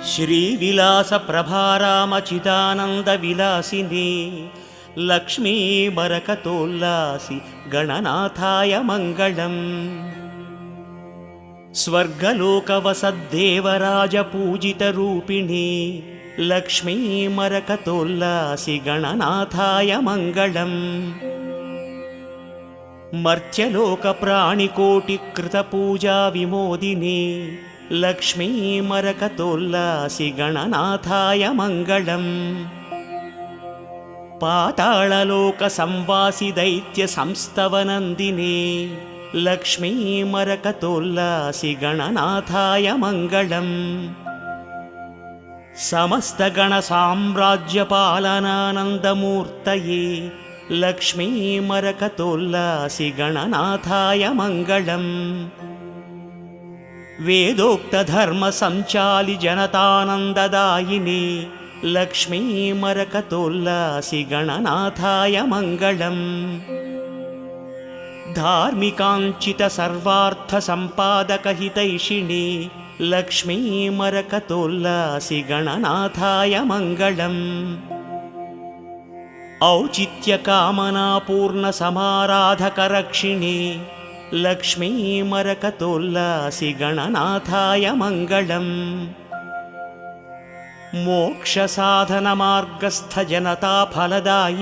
श्रीविलासप्रभारामचिदानन्दविलासिनी Lakshmi बरकतोल्लासि गणनाथाय Mangalam. स्वर्गलोकवसद्देवराजपूजितरूपिणी Lakshmi मरकतोल्लासि गणनाथाय Mangalam. मर्त्यलोकप्राणिकोटिकृतपूजाविमोदिनी Lakshmi मरकतोल्लासि गणनाथाय Mangalam. पाताळलोकसंवासि दैत्यसंस्तवनन्दिनी Lakshmi मरकतोल्लासि गणनाथाय Mangalam. समस्तगणसाम्राज्यपालनानन्दमूर्तये Lakshmi मरकतोल्लासि गणनाथाय Mangalam. वेदोक्तधर्मसञ्चालि जनतानन्ददायिनी Lakshmi मरकतोल्लासि गणनाथाय Mangalam. धार्मिकाञ्चितसर्वार्थसम्पादकहितैषिणी Lakshmi मरकतोल्लासि गणनाथाय Mangalam. औचित्यकामनापूर्णसमाराधकरक्षिणी Lakshmi मरकतोल्लासि गणनाथाय Mangalam. मोक्षसाधनमार्गस्थजनताफलदायिनी